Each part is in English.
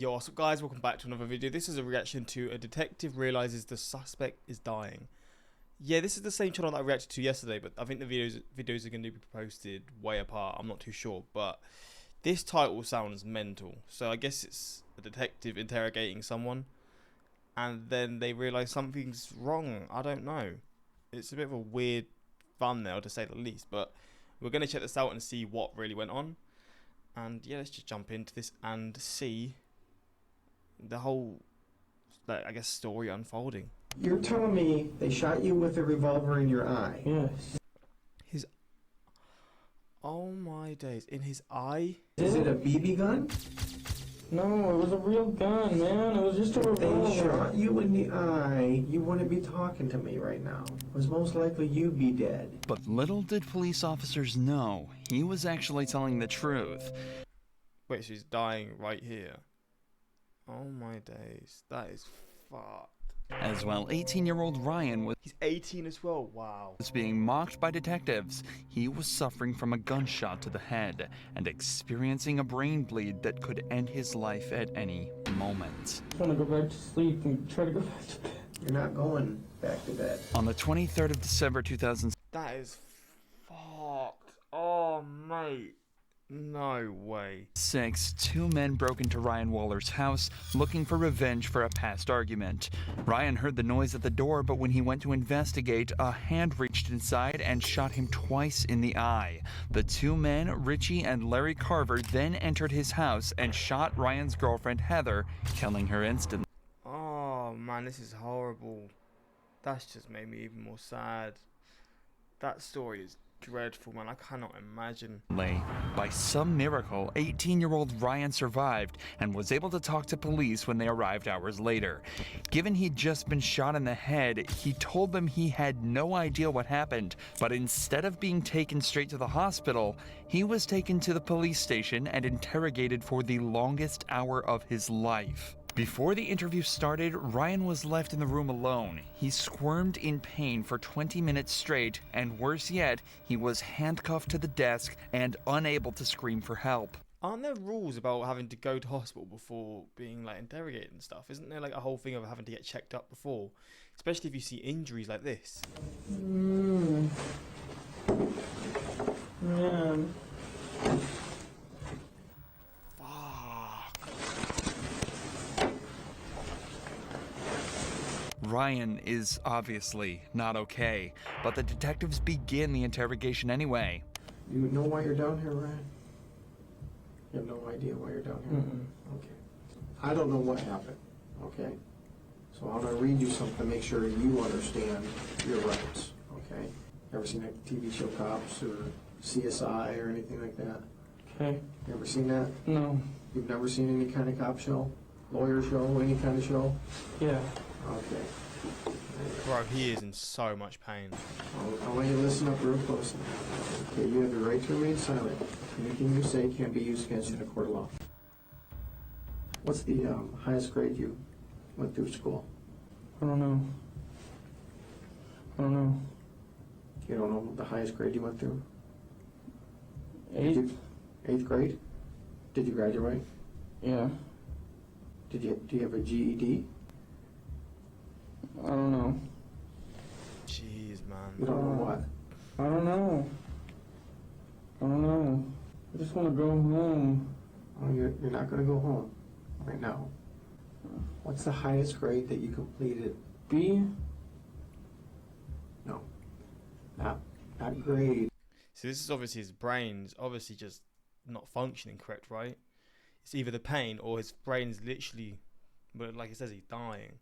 Yo, what's up guys, welcome back to another video. This is a reaction to a detective realizes the suspect is dying. Yeah, this is the same channel that I reacted to yesterday, but I think the videos are going to be posted way apart. I'm not too sure, but this title sounds mental. So I guess it's a detective interrogating someone, and then they realize something's wrong. I don't know. It's a bit of a weird thumbnail to say the least, but we're going to check this out and see what really went on. And yeah, let's just jump into this and see the whole, I guess, story unfolding. You're telling me they shot you with a revolver in your eye? Yes. His... Oh my days. In his eye? Is it a BB gun? No, it was a real gun, man. It was just a revolver. They shot you in the eye. You wouldn't be talking to me right now. It was most likely you'd be dead. But little did police officers know, he was actually telling the truth. Wait, she's dying right here. Oh my days. That is fucked. As well, 18-year-old Ryan was He's 18 as well. Wow. being mocked by detectives. He was suffering from a gunshot to the head and experiencing a brain bleed that could end his life at any moment. I want to go back to sleep and try to go back to bed. You're not going back to bed. On the 23rd of December 2000, That is fucked. Oh mate. No way. two men broke into Ryan Waller's house looking for revenge for a past argument. Ryan heard the noise at the door, but when he went to investigate, a hand reached inside and shot him twice in the eye. The two men, Richie and Larry Carver, then entered his house and shot Ryan's girlfriend Heather, killing her instantly. Oh man, this is horrible. That's just made me even more sad. That story is dreadful, man. I cannot imagine. By some miracle, 18-year-old Ryan survived and was able to talk to police when they arrived hours later. Given he'd just been shot in the head, he told them he had no idea what happened, but instead of being taken straight to the hospital, he was taken to the police station and interrogated for the longest hour of his life. Before the interview started, Ryan was left in the room alone. He squirmed in pain for 20 minutes straight, and worse yet, he was handcuffed to the desk and unable to scream for help. Aren't there rules about having to go to hospital before being like interrogated and stuff? Isn't there like a whole thing of having to get checked up before? Especially if you see injuries like this. Man. Ryan is obviously not okay, but the detectives begin the interrogation anyway. You know why you're down here, Ryan? You have no idea why you're down here? Okay. I don't know what happened, okay? So I'm going to read you something to make sure you understand your rights, okay? Ever seen that TV show Cops or CSI or anything like that? Okay. You ever seen that? No. You've never seen any kind of cop show? Lawyer show? Any kind of show? Yeah. Okay. Bro, he is in so much pain. I want you to listen up real closely. Okay, you have the right to remain silent. Anything you say can't be used against you in a court of law. What's the highest grade you went through school? I don't know. You don't know the highest grade you went through? 8? Eighth grade? Did you graduate? Yeah. Do you have a GED? I don't know. Jeez, man. You don't know what? I don't know. I just want to go home. Oh, you're not going to go home right now. What's the highest grade that you completed? B? No. Not grade. So this is obviously his brain's obviously just not functioning correct, right? It's either the pain or his brain's literally, but like it says, he's dying.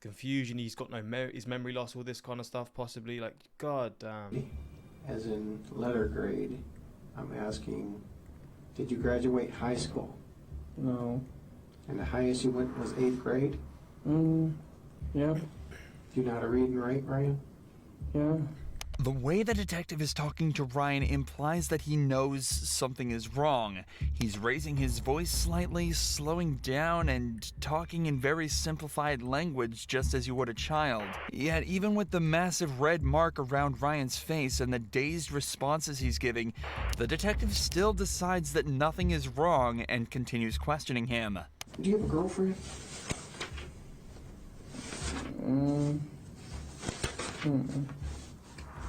Confusion, he's got no his memory loss, all this kind of stuff, possibly. Like, god damn. As in letter grade, I'm asking, did you graduate high school? No. And the highest you went was 8th grade? Yeah. Do you know how to read and write, Ryan? Yeah. The way the detective is talking to Ryan implies that he knows something is wrong. He's raising his voice slightly, slowing down, and talking in very simplified language just as you would a child. Yet even with the massive red mark around Ryan's face and the dazed responses he's giving, the detective still decides that nothing is wrong and continues questioning him. Do you have a girlfriend?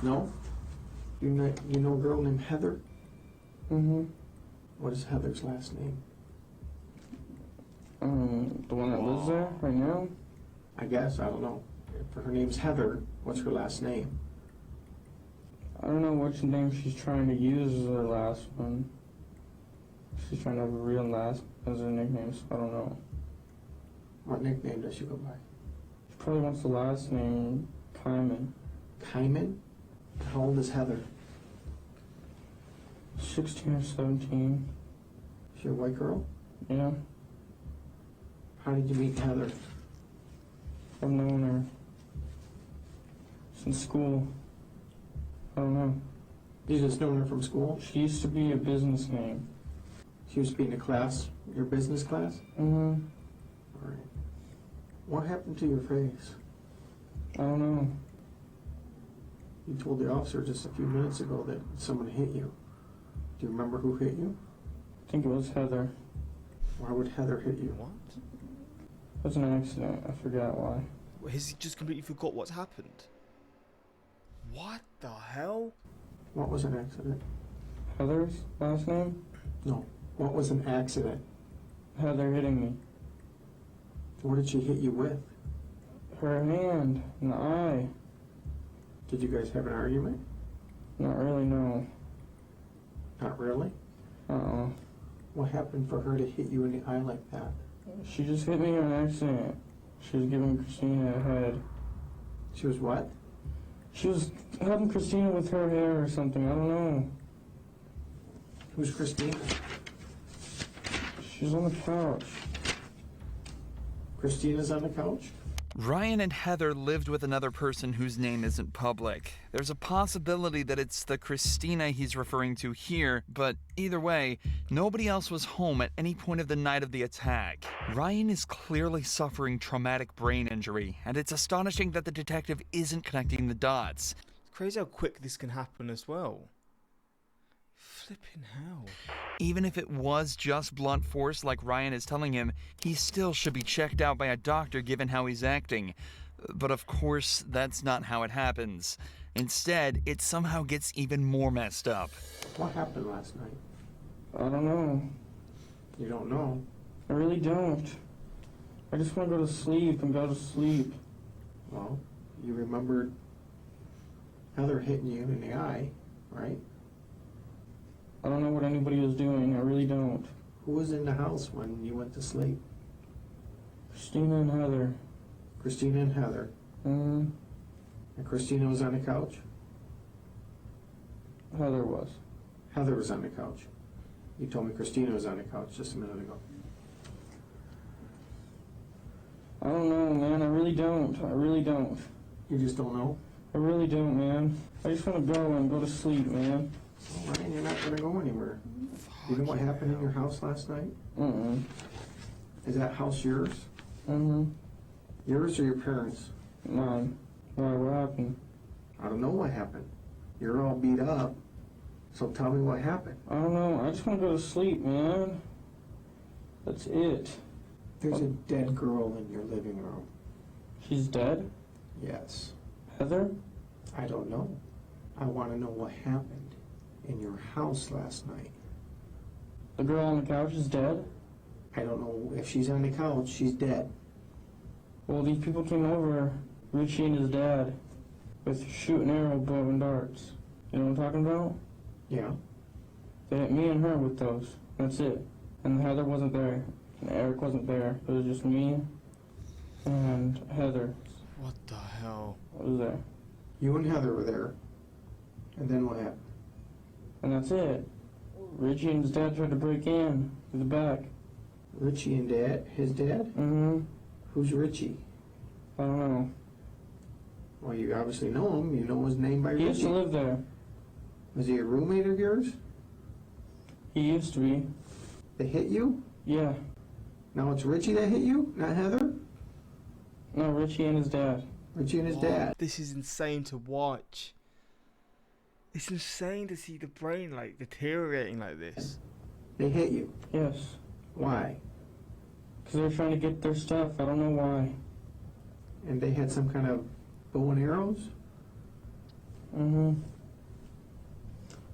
No? You know a girl named Heather? What is Heather's last name? The one that lives there right now? I guess, I don't know. If her name's Heather, what's her last name? I don't know which name she's trying to use as her last one. She's trying to have a real last as her nickname, so I don't know. What nickname does she go by? She probably wants the last name, Kyman. Kyman? How old is Heather? 16 or 17. She a white girl? Yeah, How did you meet Heather? I've known her since school. I don't know. You just known her from school? She used to be a business name. She used to be in a class, your business class? Mm-hmm. Alright. What happened to your face? I don't know. You told the officer just a few minutes ago that someone hit you. Do you remember who hit you? I think it was Heather. Why would Heather hit you? What? It was an accident. I forgot why. Has he just completely forgot what's happened? What the hell? What was an accident? Heather's last name? No. What was an accident? Heather hitting me. What did she hit you with? Her hand in the eye. Did you guys have an argument? Not really, no. Not really? Uh-oh. What happened for her to hit you in the eye like that? She just hit me on accident. She was giving Christina a head. She was what? She was helping Christina with her hair or something. I don't know. Who's Christina? She's on the couch. Christina's on the couch? Ryan and Heather lived with another person whose name isn't public. There's a possibility that it's the Christina he's referring to here, but either way, nobody else was home at any point of the night of the attack. Ryan is clearly suffering traumatic brain injury, and it's astonishing that the detective isn't connecting the dots. It's crazy how quick this can happen as well. Flipping hell. Even if it was just blunt force like Ryan is telling him, he still should be checked out by a doctor given how he's acting. But of course, that's not how it happens. Instead, it somehow gets even more messed up. What happened last night? I don't know. You don't know? I really don't. I just want to go to sleep and go to sleep. Well, you remembered Heather hitting you in the eye, right? I don't know what anybody was doing. I really don't. Who was in the house when you went to sleep? Christina and Heather. Christina and Heather. Mm-hmm. And Christina was on the couch? Heather was. Heather was on the couch. You told me Christina was on the couch just a minute ago. I don't know, man. I really don't. I really don't. You just don't know? I really don't, man. I just want to go and go to sleep, man. Well, Ryan, you're not going to go anywhere. You know what happened in your house last night? Mm-mm. Is that house yours? Mm-hmm. Yours or your parents? Mine. Why? What happened? I don't know what happened. You're all beat up, so tell me what happened. I don't know. I just want to go to sleep, man. That's it. There's a dead girl in your living room. She's dead? Yes. Heather? I don't know. I want to know what happened in your house last night. The girl on the couch is dead? I don't know if she's on the couch. She's dead. Well, these people came over, Richie and his dad, with shoot and arrow, bow and darts. You know what I'm talking about? Yeah. They hit me and her with those. That's it. And Heather wasn't there. And Eric wasn't there. It was just me and Heather. What the hell? Was there. You and Heather were there. And then what happened? And that's it. Richie and his dad tried to break in through the back. Richie and Dad? His dad? Mm-hmm. Who's Richie? I don't know. Well, you obviously know him. You know his name by He used to Richie. live there. Was he a roommate of yours? He used to be. They hit you? Yeah. Now it's Richie that hit you, not Heather? No, Richie and his dad. Richie and his Oh, dad. this is insane to watch. It's insane to see the brain like deteriorating like this. They hit you. Yes. Why? Because they were trying to get their stuff. I don't know why. And they had some kind of bow and arrows? Mm-hmm.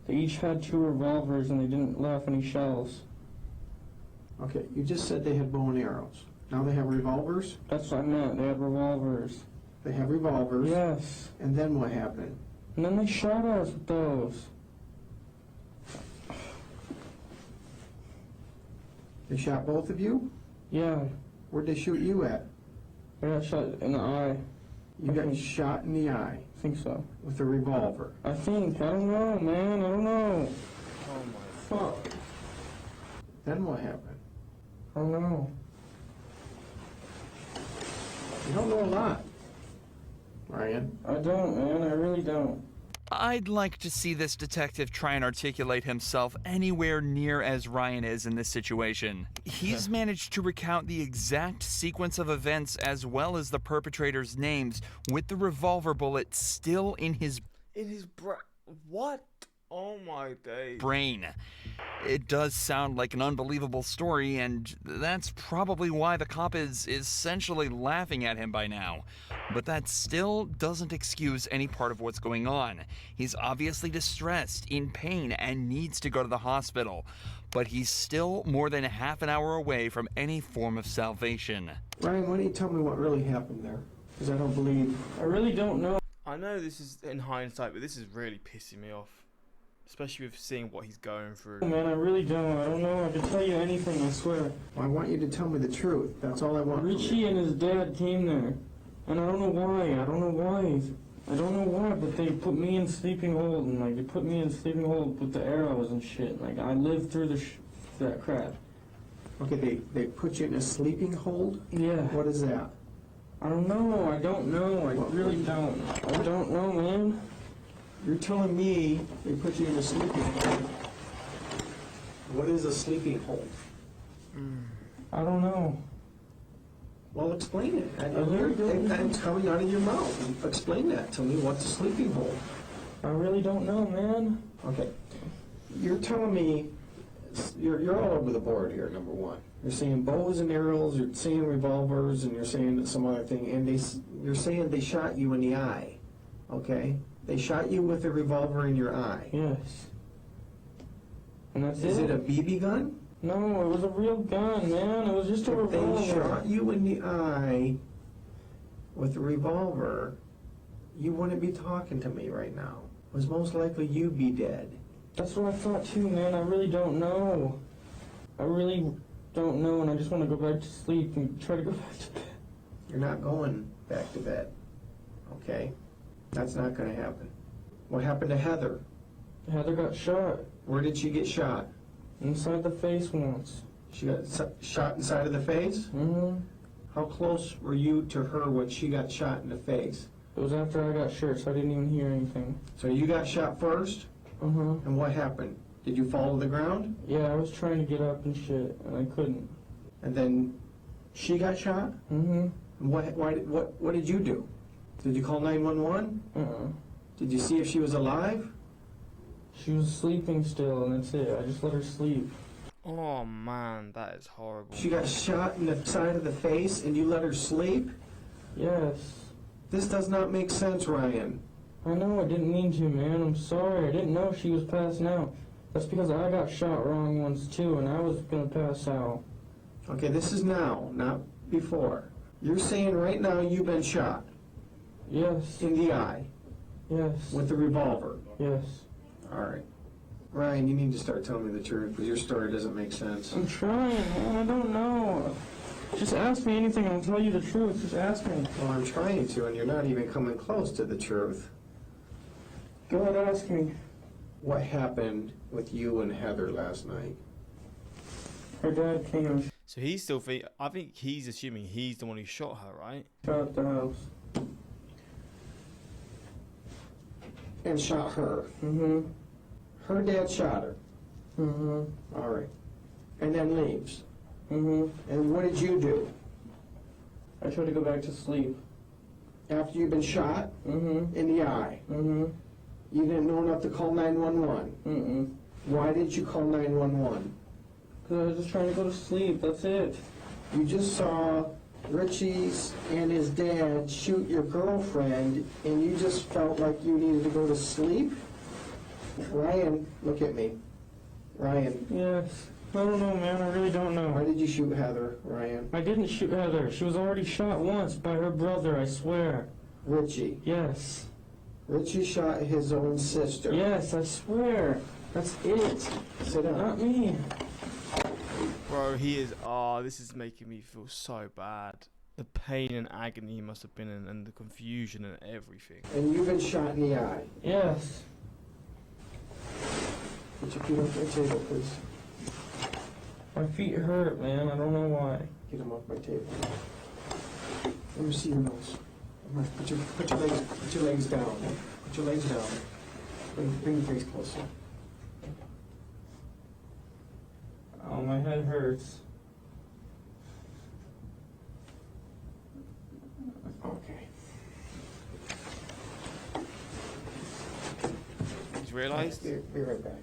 They each had 2 revolvers and they didn't let off any shells. Okay, you just said they had bow and arrows. Now they have revolvers? That's what I meant. They had revolvers. They have revolvers. Yes. And then what happened? And then they shot us with those. They shot both of you? Yeah. Where'd they shoot you at? I got shot in the eye. You got shot in the eye I think so. with a revolver. I think. I don't know, man. I don't know. Oh my Fuck. Then what happened? I don't know. You don't know a lot, Ryan. I don't, man. I really don't. I'd like to see this detective try and articulate himself anywhere near as Ryan is in this situation. He's managed to recount the exact sequence of events as well as the perpetrators' names with the revolver bullet still in his what? Oh my days. brain. It does sound like an unbelievable story, and that's probably why the cop is essentially laughing at him by now. But that still doesn't excuse any part of what's going on. He's obviously distressed, in pain, and needs to go to the hospital. But he's still more than half an hour away from any form of salvation. Ryan, why don't you tell me what really happened there? Because I don't believe. I really don't know. I know this is in hindsight, but this is really pissing me off. Especially with seeing what he's going through. Man, I really don't. I don't know. I can tell you anything, I swear. Well, I want you to tell me the truth. That's all I want from Richie you. and his dad came there. And I don't know why. I don't know why. I don't know why, but they put me in sleeping hold. And, like, they put me in sleeping hold with the arrows and shit. Like, I lived through that crap. Okay, they put you in a sleeping hold? Yeah. What is that? I don't know. I don't know. I really don't. I don't know, man. You're telling me they put you in a sleeping hold. What is a sleeping hold? I don't know. Well, explain it. I really don't know. It's coming out of your mouth. Explain that to me. What's a sleeping hold? I really don't know, man. Okay. You're telling me you're all over the board here, number one. You're saying bows and arrows, you're saying revolvers, and you're saying some other thing, and you're saying they shot you in the eye. Okay? They shot you with a revolver in your eye. Yes. And that's Is it a BB gun? No, it was a real gun, man. It was just a If they revolver. shot you in the eye with a revolver, you wouldn't be talking to me right now. It was most likely you'd be dead. That's what I thought too, man. I really don't know. I really don't know, and I just want to go back to sleep and try to go back to bed. You're not going back to bed. Okay? That's not going to happen. What happened to Heather? Heather got shot Where did she get shot? inside the face once. She got shot inside of the face? Mm-hmm. How close were you to her when she got shot in the face? It was after I got shot, so I didn't even hear anything. So you got shot first, Uh-huh. and what happened? Did you fall to the ground? Yeah, I was trying to get up and shit, and I couldn't. And then she got shot? Mm-hmm. And what did you do? Did you call 911? Uh-uh. Did you see if she was alive? She was sleeping still, and that's it. I just let her sleep. Oh man, that is horrible. She got shot in the side of the face and you let her sleep? Yes. This does not make sense, Ryan. I know, I didn't mean to, man. I'm sorry. I didn't know she was passing out. That's because I got shot wrong once, too, and I was gonna pass out. Okay, this is now, not before. You're saying right now you've been shot Yes. in the eye Yes. with a revolver. Yes. All right. Ryan, you need to start telling me the truth because your story doesn't make sense. I'm trying, man. I don't know. Just ask me anything and I'll tell you the truth. Just ask me. Well, I'm trying to, and you're not even coming close to the truth. Go ahead, ask me. What happened with you and Heather last night? Her dad came and So he's still I think he's assuming he's the one who shot her, right? shot the house. and shot her. Mm-hmm. Her dad shot her. Mm-hmm. All right. And then leaves. Mm-hmm. And what did you do? I tried to go back to sleep. After you've been shot Mm-hmm. in the eye, Mm-hmm. you didn't know enough to call 911. Mm-mm. Why did you call 911? Because I was just trying to go to sleep, that's it. You just saw Richie's and his dad shoot your girlfriend, and you just felt like you needed to go to sleep? Ryan, look at me. Ryan, Yes. I don't know, man. I really don't why know. did you shoot Heather, Ryan? I didn't shoot Heather. She was already shot once by her brother, I swear. Richie. Yes. Richie shot his own sister. Yes, I swear. That's it. Sit down. Not me. Bro, he is. Oh, this is making me feel so bad. The pain and agony he must have been in, and the confusion and everything. And you've been shot in the eye. Yes. Put your feet on my table, please. My feet hurt, man. I don't know why. Get them off my table. Let me see your nose. Put your legs down. Put your legs down. Bring your face closer. Oh, my head hurts. Okay. He's realised? Be right back.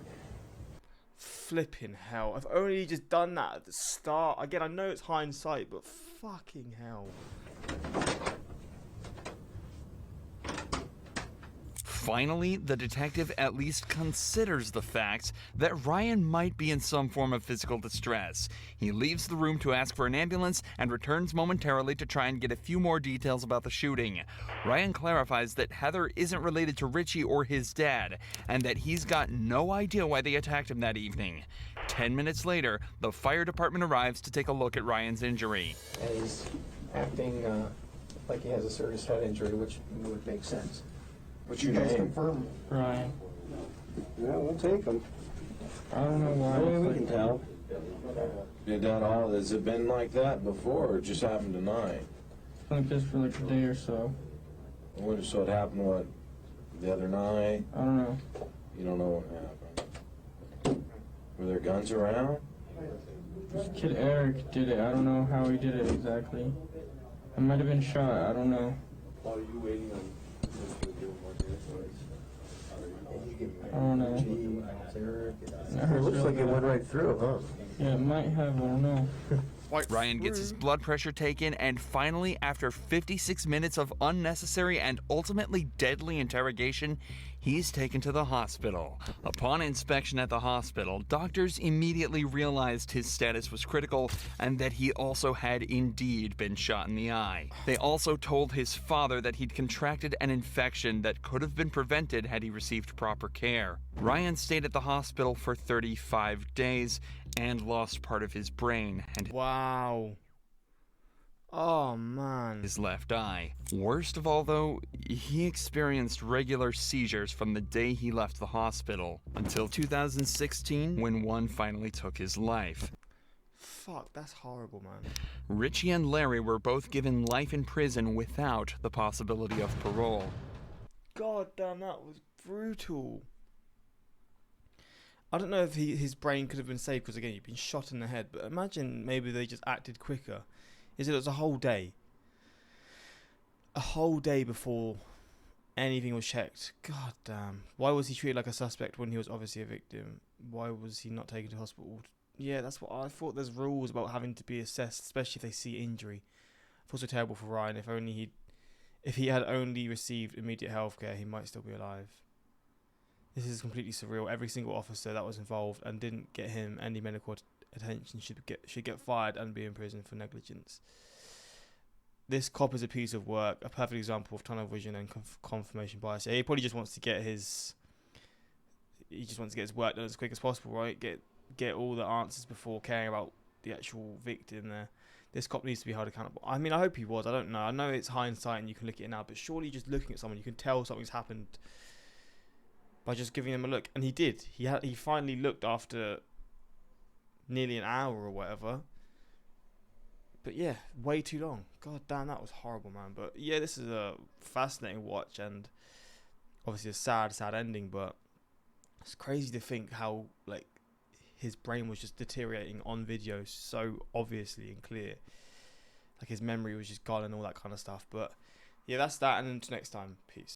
Flipping hell. I've only just done that at the start. Again, I know it's hindsight, but fucking hell. Finally, the detective at least considers the fact that Ryan might be in some form of physical distress. He leaves the room to ask for an ambulance and returns momentarily to try and get a few more details about the shooting. Ryan clarifies that Heather isn't related to Richie or his dad, and that he's got no idea why they attacked him that evening. 10 minutes later, the fire department arrives to take a look at Ryan's injury. And he's acting like he has a serious head injury, which would make sense. What's You your guys name? confirm. Ryan. Yeah, we'll take them. I don't know why. We can tell. Did that all? Has it been like that before, or it just happened tonight? It's been like this for like a day or so. So it happened what? The other night? I don't know. You don't know what happened. Were there guns around? This kid Eric did it. I don't know how he did it exactly. I might have been shot. I don't know. I don't know. It looks like it went right through, huh? Yeah, it might have. I don't know. Ryan gets his blood pressure taken, and finally, after 56 minutes of unnecessary and ultimately deadly interrogation, he's taken to the hospital. Upon inspection at the hospital, doctors immediately realized his status was critical and that he also had indeed been shot in the eye. They also told his father that he'd contracted an infection that could have been prevented had he received proper care. Ryan stayed at the hospital for 35 days and lost part of his brain and Wow. Oh, man. his left eye. Worst of all, though, he experienced regular seizures from the day he left the hospital until 2016, when one finally took his life. Fuck, that's horrible, man. Richie and Larry were both given life in prison without the possibility of parole. God damn, that was brutal. I don't know if his brain could have been saved because, again, you've been shot in the head, but imagine maybe they just acted quicker. It was a whole day. A whole day before anything was checked. God damn. Why was he treated like a suspect when he was obviously a victim? Why was he not taken to hospital? Yeah, that's what I thought. There's rules about having to be assessed, especially if they see injury. I feel so terrible for Ryan. If he had only received immediate healthcare, he might still be alive. This is completely surreal. Every single officer that was involved and didn't get him any medical attention should get fired and be in prison for negligence. This cop is a piece of work, a perfect example of tunnel vision and confirmation bias. Yeah, he probably just wants to get his work done as quick as possible, right? Get all the answers before caring about the actual victim there. This cop needs to be held accountable. I mean, I hope he was. I don't know. I know it's hindsight and you can look at it now, but surely just looking at someone, you can tell something's happened by just giving them a look. And he did. He finally looked after nearly an hour or whatever. But yeah, way too long. God damn, that was horrible, man. But yeah, this is a fascinating watch, and obviously a sad ending, but it's crazy to think how like his brain was just deteriorating on video so obviously and clear. Like his memory was just gone and all that kind of stuff. But yeah, that's that, and until next time, peace.